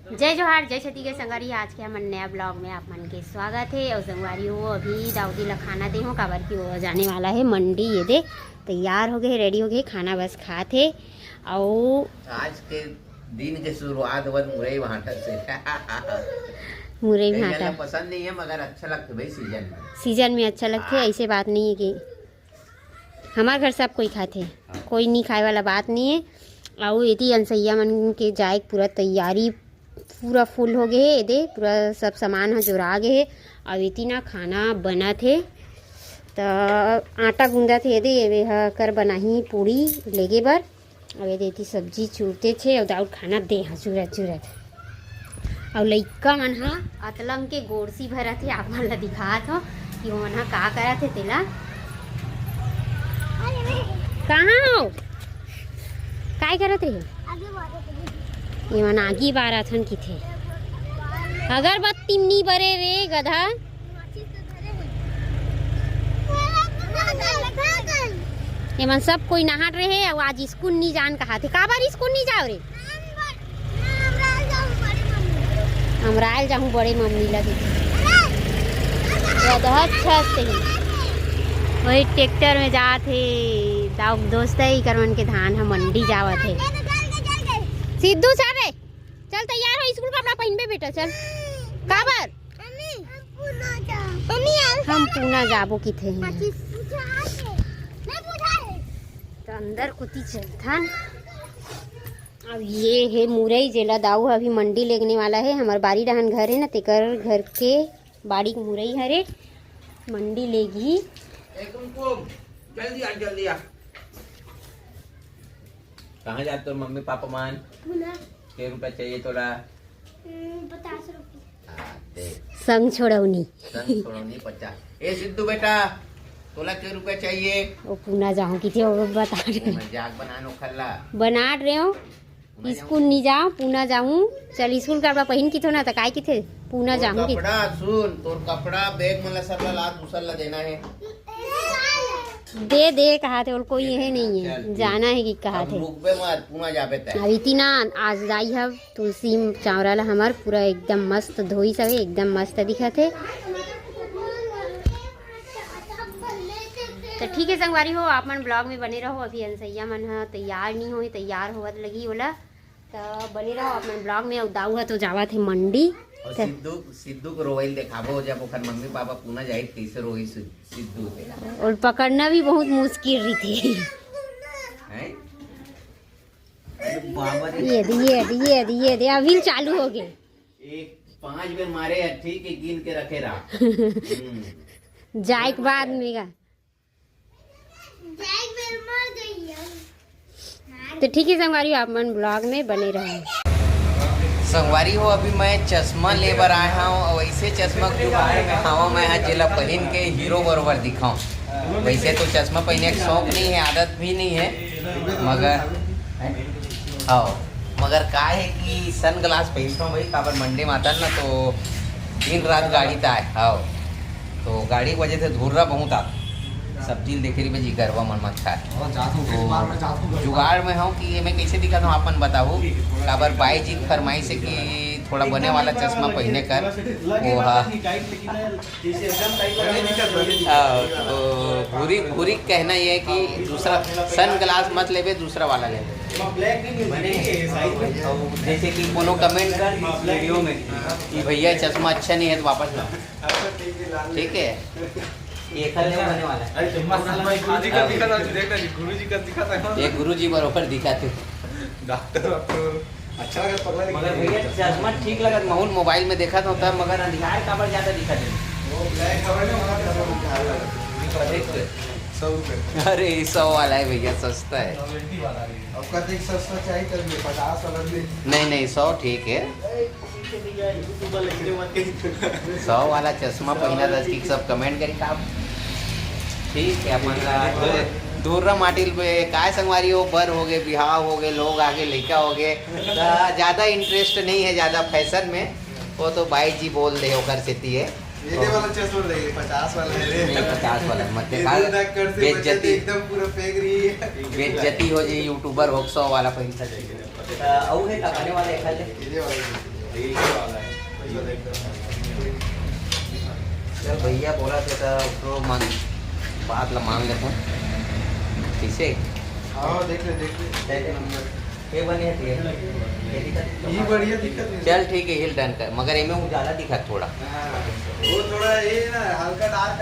जय जोहार जय छत्तीसगढ़ संगवारी। आज के हमन नया ब्लॉग में आप मन के स्वागत है। और संगवारी हो अभी दाऊदी ला खाना दे हो काबर की वो जाने वाला है मंडी। ये दे तैयार हो गए, रेडी हो गए, खाना बस खाते। और आज के दिन के शुरुआत हुआ मुरई भाटा से। मुरई भाटा पसंद नहीं है मगर अच्छा लगता है भाई सीजन में अच्छा लगते है। ऐसे बात नहीं है कि हमारे घर सब कोई खाते, कोई नहीं खाए वाला बात नहीं है। और यदि अनसैया मन के जाए पूरा तैयारी पूरा फुल हो गए है। दे पूरा सब सामान ह जोरा गए है। और इतना खाना बना थे तो आटा गूंदा थे। दे कर बनाही पूड़ी लेगे बर। और ये सब्जी चूरते थे और दाऊद खाना दे चूरत चूरत। और लइका मन हा अतलंग के गोरसी भरा थे। आप मन ला दिखात हो कि वो मन हा का करा थे तेला। कहाँ हो काय करत रही? ये मन आगी बाराथन की थे। अगरबत्ती नहीं बरे रे गधा। ये मन सब कोई नहाट रहे और आज स्कूल नहीं जान कहा थे। का बार स्कूल नहीं जाओ रे? अमराइल जाऊँ बड़े मम्मी लगे अच्छा से वही ट्रैक्टर में जाते। दाऊ दोस्त है कर मन के धान हम मंडी जावत है। सिद्धू साहब चल तैयार हो, स्कूल कपड़ा पहन बे बेटा चल। काबर हम पूना जाबो की थे तो अंदर कुती चलथन। अब ये है मुरई जेला दाऊ अभी मंडी लेगने वाला है। हमार बाड़ी रहन घर है ना, तेकर घर के बाड़ी मुरई हरे मंडी लेगी। जल्दी आ। कहाँ जाते हो मम्मी पापा मान? क्या रुपया चाहिए थोड़ा? 50 रुपये संग छोड़ौनी 50। ए सिद्धू बेटा तोला क्या रुपया चाहिए? वो पूना जाऊँ की थे वो बता रहे मजाक बनानो खल्ला बना रहे हो। स्कूल नहीं जाओ पूना जाऊँ। चल स्कूल का पहन की थो ना तो काय की थे पूना जाऊँ की। कपड़ा सुन तोर कपड़ा बैग मला सब ला दूसर ला देना है। दे कहा थे और कोई यही नहीं है जाना है कि कहा थे। अब इतना आज जाई है तुलसी चावरा ला हमार पूरा एकदम मस्त धोई सब एकदम मस्त दिखा थे। तो ठीक है संगवारी हो आप मन ब्लॉग में बने रहो। अभी अनसैया मन हा तैयार नहीं हो, तैयार होवत लगी बोला तो बने रहो आप मन ब्लॉग में। और दाऊ है तो जावा थे मंडी। और सिद्धू को रोइल देखाबो जब ओखर मम्मी पापा पूना जाए कैसे रोई सिद्धू के। और पकड़ना भी बहुत मुश्किल रही थी। ये दे अभी चालू हो गए। एक 5 बेर मारे ठीक है गिन के रखे रहा। जाए के बाद में तो ठीक है संगवारी आप मन ब्लॉग में बने रहे। संगवारी हो अभी मैं चश्मा ले बर आया हूँ और वैसे चश्मा जुगाड़ में खावा मैं आज जिला पहन के हीरो बरोबर दिखाऊं। वैसे तो चश्मा पहनने का शौक नहीं है, आदत भी नहीं है मगर का है कि सन ग्लास पहनता हूँ भाई काबर मंडी में आता ना तो दिन रात गाड़ी था आओ तो गाड़ी की वजह से धुर्रा बहुत आता। सब्जी देखे रही भाजी गरवा मन मत खाए जुगाड़ में हूँ कि ये मैं कैसे दिखा हूँ आपन बताओ। काबर बाई जी फरमाइश है कि थोड़ा बने वाला चश्मा पहने कर वो तो भूरी कहना ये है कि दूसरा सन ग्लास मत लेवे दूसरा वाला ले। जैसे कि कोनो कमेंट कर वीडियो में कि भैया चश्मा अच्छा नहीं है तो वापस लो, ठीक है। ये गुरुजी बरोबर दिखाते अच्छा मगर भैया चश्मा ठीक लगा महूल मोबाइल में देखा था मगर अंधियार काबर ज्यादा दिखा थे। अरे 100 वाला है भैया सस्ता है। सस्ता चाहिए 50 वाला नहीं 100 ठीक है। 100 वाला चश्मा पहना था कि सब कमेंट करी आप ठीक है। अपन दूर माटिल पे काय संगवारी हो बर हो गए बिहाव हो गए लोग आगे लड़का हो गए ज़्यादा इंटरेस्ट नहीं है ज़्यादा फैशन में। वो तो बाई जी बोल दे होकर सेती है ये वाला चश्मा लेंगे 50 वाला नहीं 50 वाला मत बेइज्जती एकदम पूरा फेंक रही है। बेइज्जती हो जी यूट्यूबर हो 100 वाला पैसा चाहिए। औ है का खाने वाला खा ले चल भैया बोला थे तो मन बात ला मान लेते हैं ठीक है। देख ले ये बने ये बढ़िया दिक्कत नहीं। चल ठीक है हिल डन कर मगर इनमें उजाला दिखा थोड़ा वो थोड़ा ये ना हल्का डार्क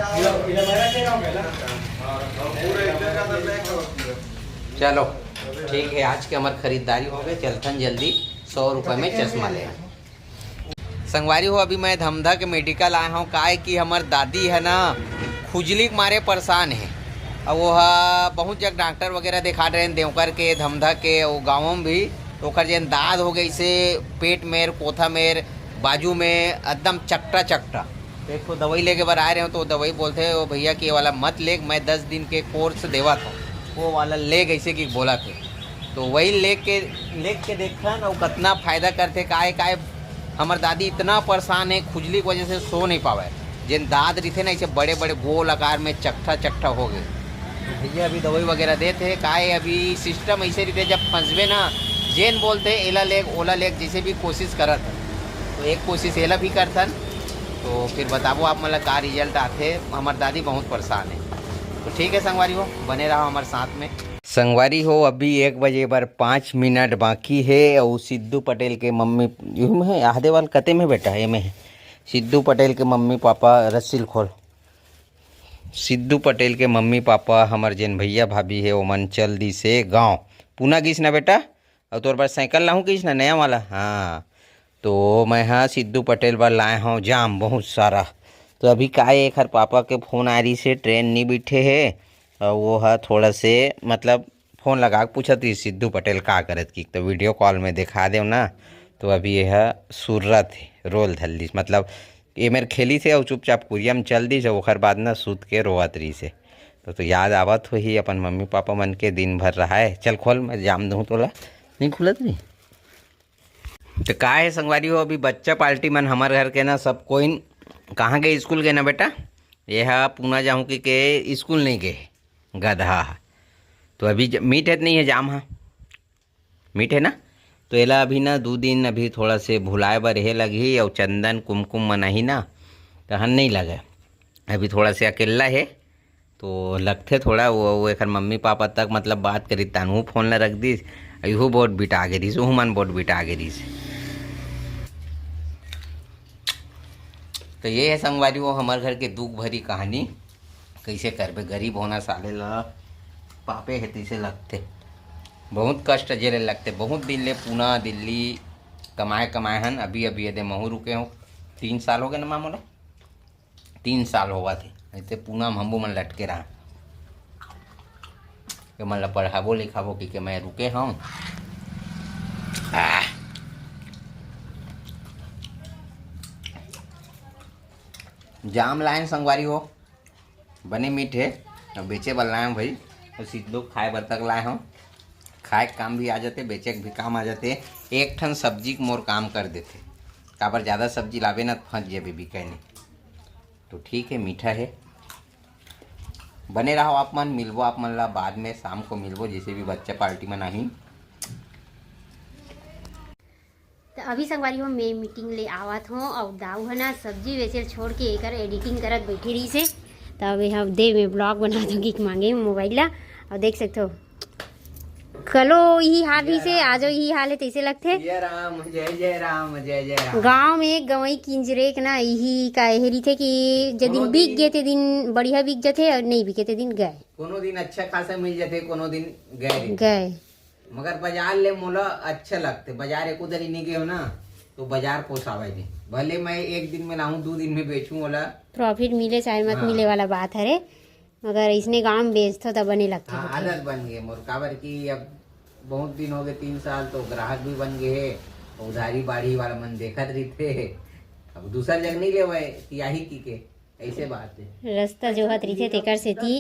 चलो ठीक है। आज की हमारी खरीदारी हो गई चलथन जल्दी 100 रुपये में चश्मा ले आए। संगवारी हो अभी मैं धमधा के मेडिकल आया हूँ काहे कि हमार दादी है ना खुजली के मारे परेशान है और वो बहुत जगह डॉक्टर वगैरह दिखा रहे हैं देवकर के धमधा के वो गाँवों में भी तो जैन दाद हो गई से पेट में कोथा में बाजू में एकदम चकटा चकटा एक तो दवाई लेके बार आ रहे हो तो दवाई बोलते हैं वो भैया कि ये वाला मत ले मैं 10 दिन के कोर्स देवा था वो वाला ले ऐसे कि बोला थे तो वही लेक के देखा ना वो कितना फ़ायदा करते काय हमार दादी इतना परेशान है खुजली की वजह से सो नहीं पावे जिन दाद रही थे ना इसे बड़े बड़े गोल आकार में चकटा हो गए तो भैया अभी दवाई वगैरह देते काय अभी सिस्टम ऐसे रहते जब फंसवे ना जेन बोलते एला लेग ओला लेग जैसे भी कोशिश करत तो एक कोशिश एला भी करथन तो फिर बताबो आप मतलब का रिजल्ट आते हमार दादी बहुत परेशान है। तो ठीक है संगवारी हो बने रहो हमारे साथ में। संगवारी हो अभी 1 बजे पर 5 मिनट बाकी है और सिद्धू पटेल के मम्मी यूँ है आधे वाल कते में बेटा ये में है सिद्धू पटेल के मम्मी पापा रस्सिल खोल सिद्धू पटेल के मम्मी पापा हमार जेन भैया भाभी है वो मन चल दी से गाँव पूना गीस ना बेटा और तोर पास साइकिल लाऊँ गीस ना नया वाला हाँ तो मैं हाँ सिद्धू पटेल पर लाए हूँ जाम बहुत सारा तो अभी का एक हर पापा के फ़ोन आ रही से ट्रेन नहीं बैठे है और वो है थोड़ा से मतलब फ़ोन लगा के पूछा थी सिद्धू पटेल का करत की तो वीडियो कॉल में दिखा दे ना तो अभी यह सूर्रत रोल धल्ली मतलब ये मेरे खेली थे और चुपचाप कुरिया में चल दी जब ओखर बाद ना सूत के रोवत रही से तो याद आवत हो ही अपन मम्मी पापा मन के दिन भर रहा है। चल खोल मैं जाम दूँ तोला नहीं खुलत नहीं तो का है संगवारी हो अभी बच्चा पार्टी मन हमारे घर के ना सब कोई कहाँ गए स्कूल गए ना बेटा यह पूना जाऊँ कि के स्कूल नहीं गए गधा तो अभी मीट है नहीं है जाम हाँ मीट है ना तो एला अभी ना 2 दिन अभी थोड़ा से भुलाए बर रहे लगी और चंदन कुमकुम मनाही ना तो हन नहीं लगा अभी थोड़ा से अकेला है तो लगते थोड़ा वो एक मम्मी पापा तक मतलब बात करी तनू फोन ला रख दी अहू बहुत बिटा गे रही मन बहुत बिटा गे रही तो ये है संगवारी वो हमारे घर के दुख भरी कहानी कैसे करबे गरीब होना साले ला पापे है तीसे लगते बहुत कष्ट झेले लगते बहुत दिन ले पूना दिल्ली कमाए हन अभी यदि महू रुके हो 3 साल हो गए ना मामोला 3 साल होगा थे ऐसे पूना में हमबू मन लटके रहा कि मतलब पढ़ाबो लिखाबो कि मैं रुके हूँ जाम लाइन संगवारी हो बने मीठे और बेचे बल लाए भाई और सिद्धू खाए बर तक लाए हूँ खाए के काम भी आ जाते बेचे के भी काम आ जाते एक ठन सब्जी के मोर काम कर देते काबर ज़्यादा सब्जी लावे ना फंस जाए बिके नहीं तो ठीक है मीठा है बने रहो आप मन मिलबो आप मन ला बाद में शाम को मिलबो जैसे भी बच्चा पार्टी में नहीं तो अभी संगवारी हो मैं मीटिंग ले आवत हूँ और दाऊ है ना सब्जी बेचे छोड़ के एक एडिटिंग करत बैठी रही से तो अभी हम दे मैं ब्लॉग बना दूँगी मांगे मोबाइल ला और देख सकते हो कलो यही हाल ही से आज यही हाल है तैसे लगते जय राम जय राम जय जय राम गाँव में गवई किंजरे के ना यही का हेरी थे कि जो दिन बिक गए थे दिन बढ़िया बिक जाते और नहीं बिके थे दिन गए कोनो दिन अच्छा खासा मिल जाते कोनो दिन गए गए मगर बाजार ले मोला अच्छा लगते बाजार एक उधर ही नहीं गए हो ना तो बाजार पोसावे नहीं भले मैं 1 दिन में लाऊं 2 दिन में बेचूं वाला प्रॉफिट मिले चाहे मत मिले वाला बात है रे मगर इसने गाँव में बेचता तब बने लगते आदत बन गए मोर काबर की अब बहुत दिन हो गए 3 साल तो ग्राहक भी बन गए है उधारी बाढ़ी वाला मन देखत रही थे अब दूसरा जग नहीं ले यही की के ऐसे बात है रास्ता जो हत रही थे तेकर से थी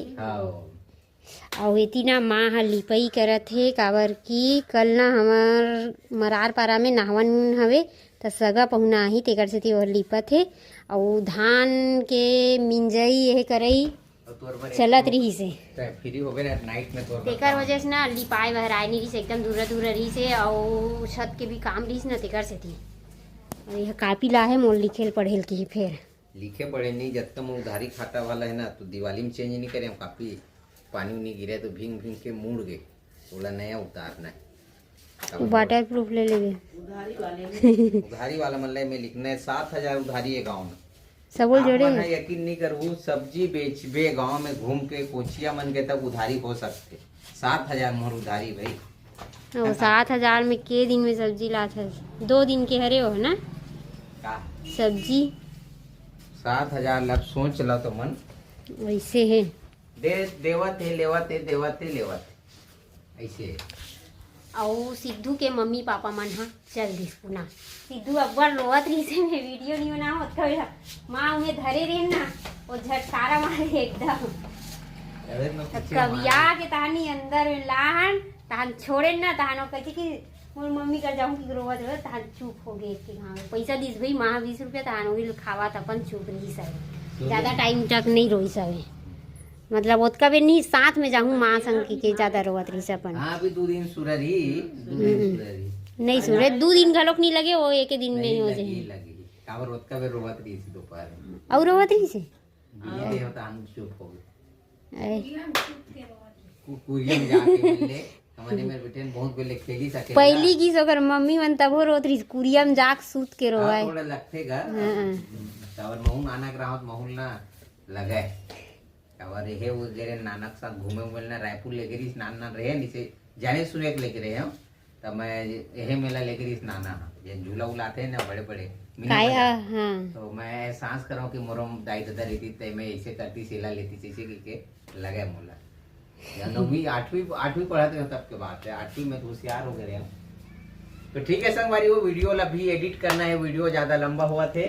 और इतना माँ हा लिपई करत है काबर की कल ना हमार मरार पारा में नहावन हवे तो सगा पहुना ही तेकर से थी और लिपत है और धान के मिंजई ये करई चलत रही से फ्री हो गए ना नाइट में तो तेकर वजह से ना लिपाए बहराए नहीं रही से एकदम दूर रही से और छत के भी काम रही ना तेकर से थी और यह कापी ला है मोल लिखेल पढ़ेल की फिर लिखे पढ़े नहीं, जब तक उधारी खाता वाला है ना तो दिवाली में चेंज नहीं करें हम कापी। पानी उनी गिरे तो भींग भींग के मुड़ गए, बोला नया उतारना है। वाटर प्रूफ ले लेंगे। उधारी वाला मतलब में लिखना है 7,000 उधारी है गाँव में। सब जोड़े आप मन यकीन नहीं करबू, सब्जी बेचबे गांव में घूम के कोचिया मन के तक उधारी हो सकते। 7,000 मोहर उधारी भाई। वो 7,000 में के दिन में सब्जी लात है? 2 दिन के हरे हो ना का सब्जी। 7,000 लग सोच लो तो मन वैसे है। देवत है लेवत है देवत है लेवत है ऐसे है। और सिद्धू के मम्मी पापा मन हा चल दिस पुना। सिद्धू अब्बर रोवत रही से मैं वीडियो नहीं बना होत कभी माँ उन्हें धरे रहे ना वो झटकारा मारे एकदम। कबिया के तहानी अंदर लाहन तहान छोड़े ना तहान वो कहती कि मोर मम्मी कर जाऊँ कि रोवत रहे तहान चुप हो गए कि हाँ पैसा दिस भाई माँ 20 रुपया तहान वही खावा अपन चुप रही सब ज़्यादा टाइम तक नहीं रोई सब। मतलब ओतका भी नहीं साथ में जाऊँ माँ संग के ज्यादा रोवत रही से अपन। हाँ भी 2 दिन सुररी नहीं सुरे 2 दिन घलोक नहीं लगे वो एक दिन में हो जाए। लगी काबर ओतका भी रोवत रही थी दोपहर में और रोवत रही से ये होता हम चुप हो गए। अरे कुरियम जाके मिले हमारे मेरे बेटे बहुत पहले खेली सके पहली की सोकर मम्मी मन तब हो रोत रही कुरियम जाक सूत के रोवाए। थोड़ा लगतेगा और महून आना ग्राहक महून ना लगे और ये वो गेरे नानक साथ घूमे उमे ना रायपुर लेके रही नाना रहे नीचे जाने सुने के लेके रहे हम तब मैं यही मेला लेके रही नाना ये झूला उलाते हैं ना बड़े बड़े हाँ तो मैं सांस कराऊं कि मोरम दाई दादा रहती तो मैं ऐसे करती सेला लेती ऐसे के लगे मोला या 9वीं 8वीं पढ़ाते हो तब के बात है। 8वीं में तो होशियार हो गए हम। तो ठीक है संगवारी वो वीडियो अभी एडिट करना है, वीडियो ज्यादा लंबा हुआ थे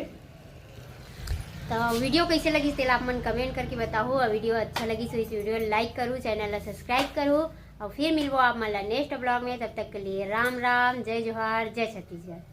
तो वीडियो कैसे लगी तेल आप मन कमेंट करके बताओ। और वीडियो अच्छा लगी तो इस वीडियो लाइक करूँ चैनल सब्सक्राइब करूँ और फिर मिलबो आप मला नेक्स्ट ब्लॉग में। तब तक के लिए राम राम जय जोहार जय छत्तीसगढ़।